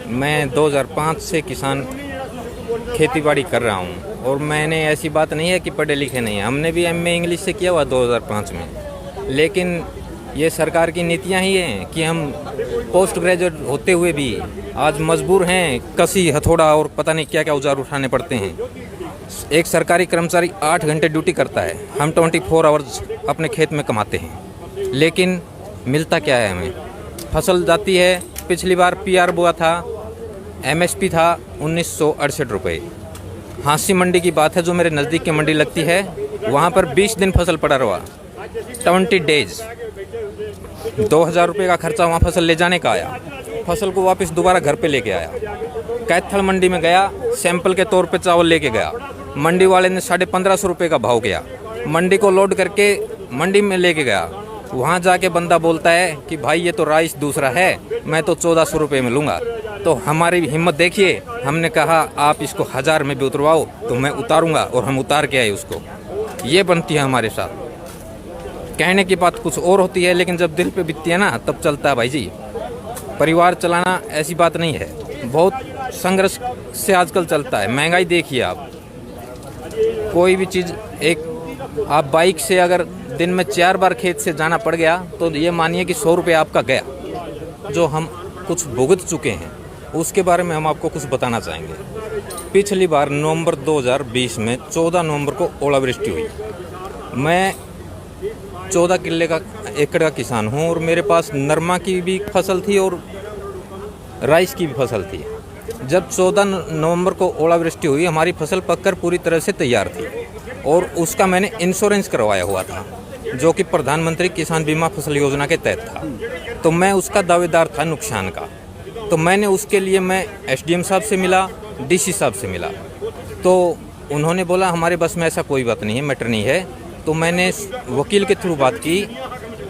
मैं 2005 से किसान खेतीबाड़ी कर रहा हूँ और मैंने ऐसी बात नहीं है कि पढ़े लिखे नहीं हैं। हमने भी एमए इंग्लिश से किया हुआ 2005 में, लेकिन ये सरकार की नीतियाँ ही हैं कि हम पोस्ट ग्रेजुएट होते हुए भी आज मजबूर हैं, कसी हथौड़ा और पता नहीं क्या क्या औजार उठाने पड़ते हैं। एक सरकारी कर्मचारी 8 घंटे ड्यूटी करता है, हम 24 आवर्स अपने खेत में कमाते हैं, लेकिन मिलता क्या है हमें? फसल जाती है, पिछली बार पीआर बोआ था, एमएसपी था 1968 रुपये। हाँसी मंडी की बात है जो मेरे नज़दीक की मंडी लगती है, वहाँ पर 20 दिन फसल पड़ा रहा, 20 डेज, 2000 रुपये का खर्चा वहाँ फसल ले जाने का आया। फसल को वापस दोबारा घर पे लेके आया। कैथल मंडी में गया, सैंपल के तौर पे चावल लेके गया, मंडी वाले ने 1550 रुपये का भाव किया। मंडी को लोड करके मंडी में लेके गया, वहाँ जाके बंदा बोलता है कि भाई ये तो राइस दूसरा है, मैं तो 1400 रुपये में लूँगा। तो हमारी हिम्मत देखिए, हमने कहा आप इसको 1000 में भी उतरवाओ तो मैं उतारूँगा, और हम उतार के आए उसको। ये बनती है हमारे साथ। कहने की बात कुछ और होती है, लेकिन जब दिल पे बीतती है ना तब चलता है भाई जी। परिवार चलाना ऐसी बात नहीं है, बहुत संघर्ष से आजकल चलता है। महंगाई देखिए आप, कोई भी चीज़, एक आप बाइक से अगर दिन में 4 बार खेत से जाना पड़ गया तो ये मानिए कि 100 रुपये आपका गया, जो हम कुछ भुगत चुके हैं। उसके बारे में हम आपको कुछ बताना चाहेंगे। पिछली बार नवंबर 2020 में 14 नवंबर को ओलावृष्टि हुई। मैं 14 किले का एकड़ का किसान हूँ और मेरे पास नरमा की भी फसल थी और राइस की भी फसल थी। जब 14 नवंबर को ओलावृष्टि हुई, हमारी फसल पककर पूरी तरह से तैयार थी और उसका मैंने इंश्योरेंस करवाया हुआ था, जो कि प्रधानमंत्री किसान बीमा फसल योजना के तहत था। तो मैं उसका दावेदार था नुकसान का। तो मैंने उसके लिए मैं एसडीएम साहब से मिला, डीसी साहब से मिला, तो उन्होंने बोला हमारे बस में ऐसा कोई बात नहीं है, मैटर नहीं है। तो मैंने वकील के थ्रू बात की,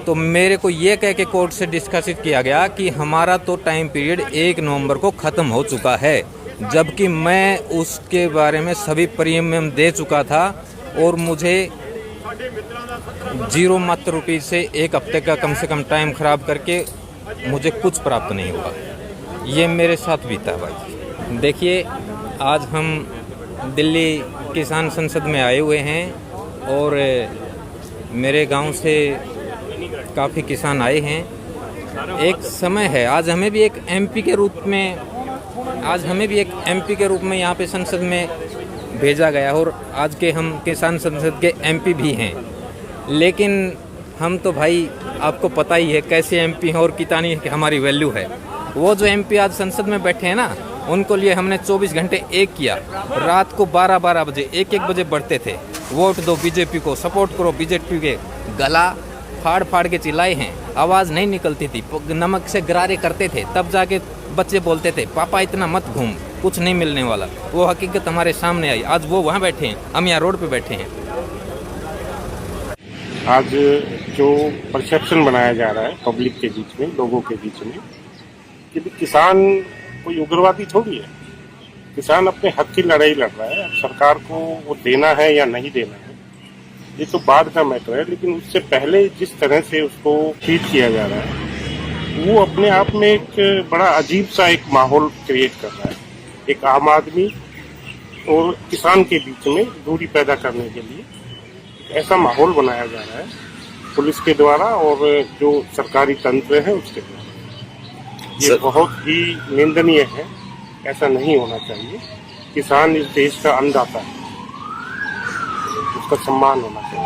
तो मेरे को ये कह के कोर्ट से डिस्कसित किया गया कि हमारा तो टाइम पीरियड 1 नवंबर को ख़त्म हो चुका है, जबकि मैं उसके बारे में सभी प्रीमियम दे चुका था और मुझे 0 मात्र रुपये से 1 हफ्ते का कम से कम टाइम ख़राब करके मुझे कुछ प्राप्त नहीं हुआ। ये मेरे साथ बीता भाई। देखिए, आज हम दिल्ली किसान संसद में आए हुए हैं और मेरे गांव से काफ़ी किसान आए हैं। एक समय है, आज हमें भी एक एमपी के रूप में यहाँ पे संसद में भेजा गया और आज के हम किसान संसद के एमपी भी हैं। लेकिन हम तो भाई आपको पता ही है कैसे एमपी हैं और कितनी हमारी वैल्यू है। वो जो एमपी आज संसद में बैठे हैं ना, उनको लिए हमने 24 घंटे एक किया। रात को 12-12 बजे 1-1 बजे बढ़ते थे, वोट दो बीजेपी को, सपोर्ट करो बीजेपी के। गला फाड़ फाड़ के चिल्लाए हैं, आवाज़ नहीं निकलती थी, नमक से गरारे करते थे। तब जाके बच्चे बोलते थे पापा इतना मत घूम, कुछ नहीं मिलने वाला। वो हकीकत हमारे सामने आई। आज वो वहाँ बैठे हैं, हम यहाँ रोड पे बैठे हैं। आज जो परसेप्शन बनाया जा रहा है पब्लिक के बीच में, लोगों के बीच में, कि किसान कोई उग्रवादी थोड़ी है। किसान अपने हक की लड़ाई लड़ रहा है। अब सरकार को वो देना है या नहीं देना है, ये तो बाद का मैटर है। लेकिन उससे पहले जिस तरह से उसको ट्रीट किया जा रहा है, वो अपने आप में एक बड़ा अजीब सा एक माहौल क्रिएट कर रहा है। एक आम आदमी और किसान के बीच में दूरी पैदा करने के लिए ऐसा माहौल बनाया जा रहा है पुलिस के द्वारा और जो सरकारी तंत्र है उसके द्वारा। ये बहुत ही निंदनीय है, ऐसा नहीं होना चाहिए। किसान इस देश का अन्नदाता है, उसका सम्मान होना चाहिए।